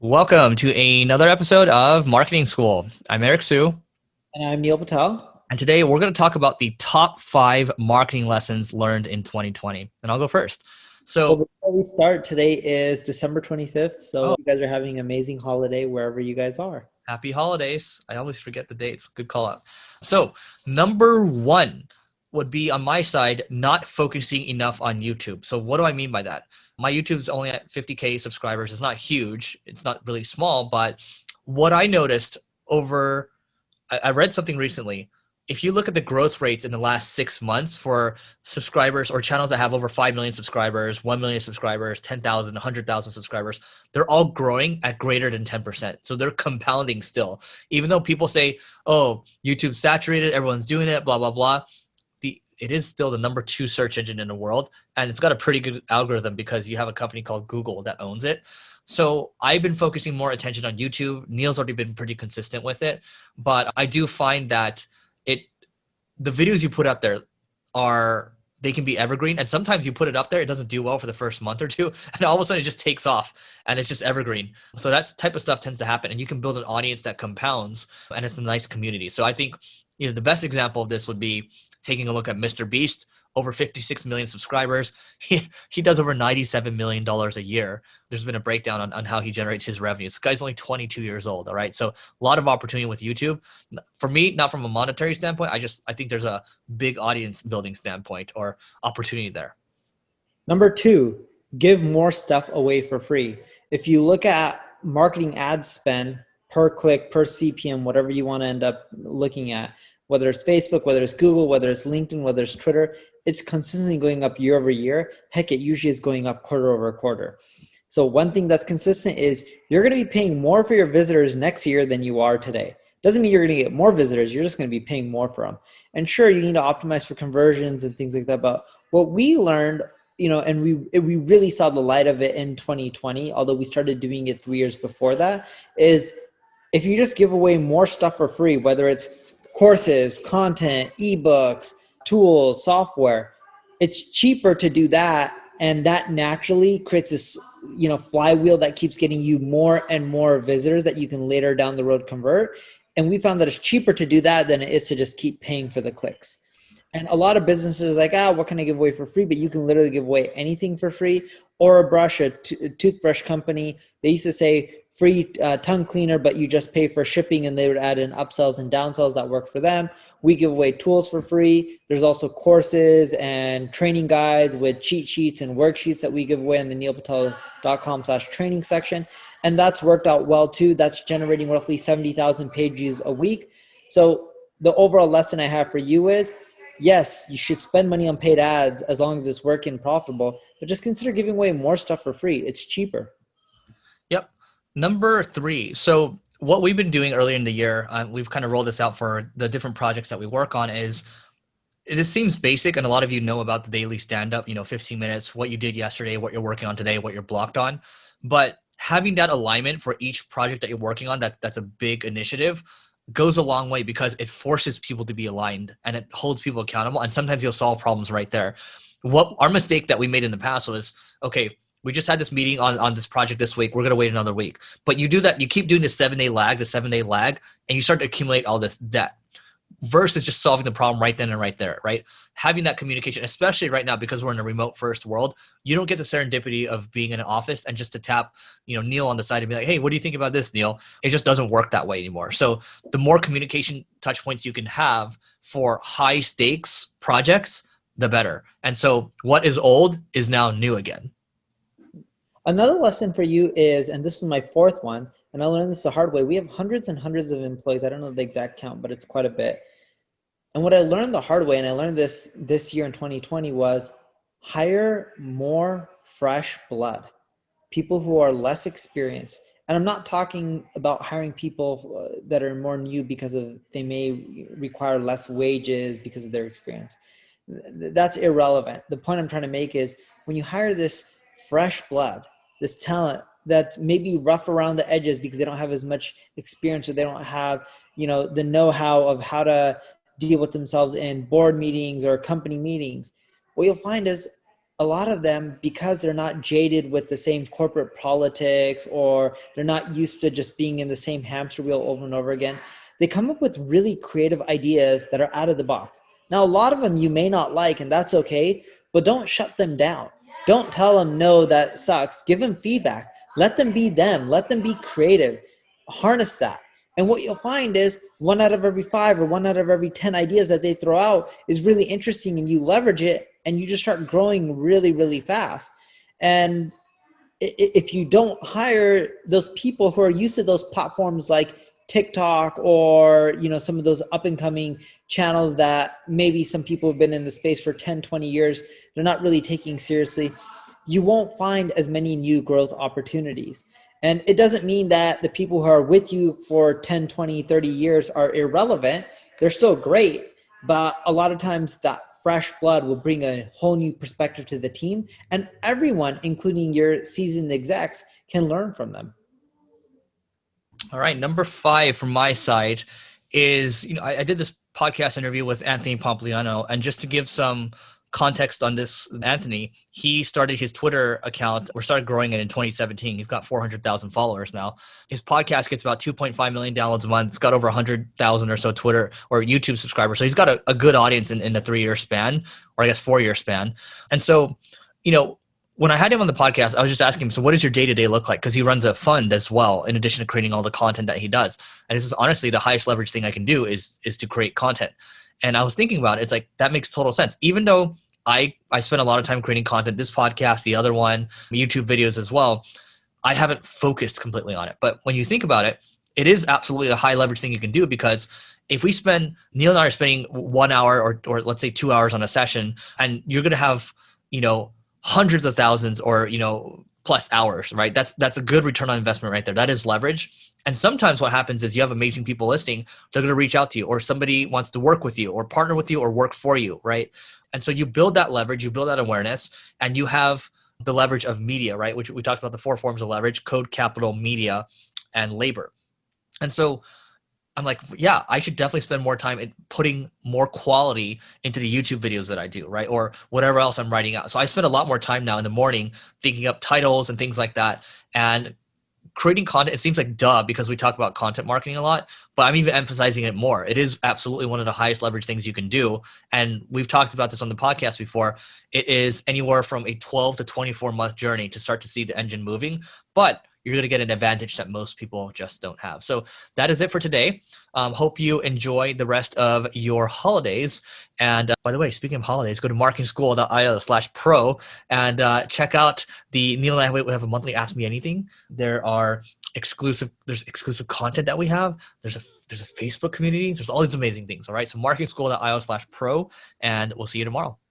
Welcome to another episode of Marketing School. I'm Eric Siu, And I'm Neil Patel. and today we're going to talk about the top 5 marketing lessons learned in 2020. And I'll go first. Well, So, before we start, today is December 25th. So oh, you guys are having an amazing holiday wherever you guys are. happy holidays. I always forget the dates. Good call out. So, number one would be on my side, not focusing enough on YouTube. So, what do I mean by that? My YouTube's only at 50K subscribers. It's not huge, it's not really small, but what I noticed over I read something recently. If you look at the growth rates in the last 6 months for subscribers or channels that have over 5 million subscribers, 1 million subscribers, 10,000, 100,000 subscribers, they're all growing at greater than 10%. So they're compounding still. Even though people say, oh, YouTube's saturated, everyone's doing it, blah, blah, blah. It is still the number 2 search engine in the world. And it's got a pretty good algorithm because you have a company called Google that owns it. So I've been focusing more attention on YouTube. Neil's already been pretty consistent with it, but I do find that it the videos you put up there they can be evergreen, and sometimes you put it up there, it doesn't do well for the first month or two, and all of a sudden it just takes off and it's just evergreen. So that type of stuff tends to happen, and you can build an audience that compounds, and it's a nice community. So I think the best example of this would be taking a look at Mr. Beast. Over 56 million subscribers. He does over $97 million a year. There's been a breakdown on how he generates his revenue. This guy's only 22 years old. All right. So a lot of opportunity with YouTube. For me, not from a monetary standpoint. I think there's a big audience building standpoint or opportunity there. Number two, give more stuff away for free. If you look at marketing ad spend per click, per CPM, whatever you want to end up looking at, whether it's Facebook, whether it's Google, whether it's LinkedIn, whether it's Twitter, it's consistently going up year over year. Heck, it usually is going up quarter over quarter. So one thing that's consistent is you're going to be paying more for your visitors next year than you are today. Doesn't mean you're going to get more visitors. You're just going to be paying more for them. And sure, you need to optimize for conversions and things like that. But what we learned, and we really saw the light of it in 2020, although we started doing it 3 years before that, is if you just give away more stuff for free, whether it's courses, content, ebooks, tools, software, it's cheaper to do that. And that naturally creates this, flywheel that keeps getting you more and more visitors that you can later down the road convert. And we found that it's cheaper to do that than it is to just keep paying for the clicks. And a lot of businesses are like, what can I give away for free? But you can literally give away anything for free. Or a brush, a toothbrush company, they used to say free tongue cleaner, but you just pay for shipping, and they would add in upsells and downsells that work for them. We give away tools for free. There's also courses and training guides with cheat sheets and worksheets that we give away in the neilpatel.com/training section. And that's worked out well too. That's generating roughly 70,000 page views a week. So the overall lesson I have for you is, yes, you should spend money on paid ads as long as it's working profitable, but just consider giving away more stuff for free. It's cheaper. Yep. Number 3. So what we've been doing earlier in the year, we've kind of rolled this out for the different projects that we work on is, it seems basic, and a lot of you know about the daily stand-up, 15 minutes, what you did yesterday, what you're working on today, what you're blocked on. But having that alignment for each project that you're working on, that's a big initiative, goes a long way because it forces people to be aligned and it holds people accountable. And sometimes you'll solve problems right there. What our mistake that we made in the past was, okay, we just had this meeting on this project this week. We're going to wait another week. But you do that, you keep doing the 7-day lag, and you start to accumulate all this debt versus just solving the problem right then and right there, right? Having that communication, especially right now, because we're in a remote first world, you don't get the serendipity of being in an office and just to tap, Neil on the side and be like, hey, what do you think about this, Neil? It just doesn't work that way anymore. So the more communication touch points you can have for high stakes projects, the better. And so what is old is now new again. Another lesson for you is, and this is my fourth one, and I learned this the hard way. We have hundreds and hundreds of employees. I don't know the exact count, but it's quite a bit. And what I learned the hard way, and I learned this year in 2020, was hire more fresh blood, people who are less experienced. And I'm not talking about hiring people that are more new because they may require less wages because of their experience. That's irrelevant. The point I'm trying to make is when you hire this fresh blood, this talent that's maybe rough around the edges because they don't have as much experience or they don't have, the know-how of how to deal with themselves in board meetings or company meetings, what you'll find is a lot of them, because they're not jaded with the same corporate politics, or they're not used to just being in the same hamster wheel over and over again, they come up with really creative ideas that are out of the box. Now, a lot of them you may not like, and that's okay, but don't shut them down. Don't tell them, no, that sucks. Give them feedback. Let them be them. Let them be creative. Harness that. And what you'll find is 1 out of every 5 or 1 out of every 10 ideas that they throw out is really interesting, and you leverage it and you just start growing really, really fast. And if you don't hire those people who are used to those platforms like TikTok, or some of those up and coming channels that maybe some people have been in the space for 10, 20 years, they're not really taking seriously, you won't find as many new growth opportunities. And it doesn't mean that the people who are with you for 10, 20, 30 years are irrelevant. They're still great, but a lot of times that fresh blood will bring a whole new perspective to the team, and everyone, including your seasoned execs, can learn from them. All right. Number 5 from my side is, I did this podcast interview with Anthony Pompliano, and just to give some context on this, Anthony, he started his Twitter account, or started growing it in 2017. He's got 400,000 followers now. His podcast gets about 2.5 million downloads a month. It's got over 100,000 or so Twitter or YouTube subscribers. So he's got a good audience in a 3-year span, or I guess 4-year span. And so, when I had him on the podcast, I was just asking him, so what does your day-to-day look like? Because he runs a fund as well, in addition to creating all the content that he does. And this is honestly the highest leverage thing I can do is to create content. And I was thinking about it. It's like, that makes total sense. Even though I spent a lot of time creating content, this podcast, the other one, YouTube videos as well, I haven't focused completely on it. But when you think about it, it is absolutely a high leverage thing you can do, because if Neil and I are spending 1 hour or let's say 2 hours on a session, and you're going to have, hundreds of thousands or, plus hours, right? That's a good return on investment right there. That is leverage. And sometimes what happens is you have amazing people listening. They're going to reach out to you, or somebody wants to work with you or partner with you or work for you, right? And so you build that leverage, you build that awareness, and you have the leverage of media, right? Which we talked about, the 4 forms of leverage: code, capital, media, and labor. And so I'm like, yeah, I should definitely spend more time in putting more quality into the YouTube videos that I do, right? Or whatever else I'm writing out. So I spend a lot more time now in the morning thinking up titles and things like that, and creating content. It seems like duh, because we talk about content marketing a lot, but I'm even emphasizing it more. It is absolutely one of the highest leverage things you can do. And we've talked about this on the podcast before. It is anywhere from a 12 to 24 month journey to start to see the engine moving, but you're going to get an advantage that most people just don't have. So that is it for today. Hope you enjoy the rest of your holidays. And by the way, speaking of holidays, go to marketingschool.io/pro and check out the Neil and I. We have a monthly Ask Me Anything. There's exclusive content that we have. There's a Facebook community. There's all these amazing things. All right. So marketingschool.io/pro, and we'll see you tomorrow.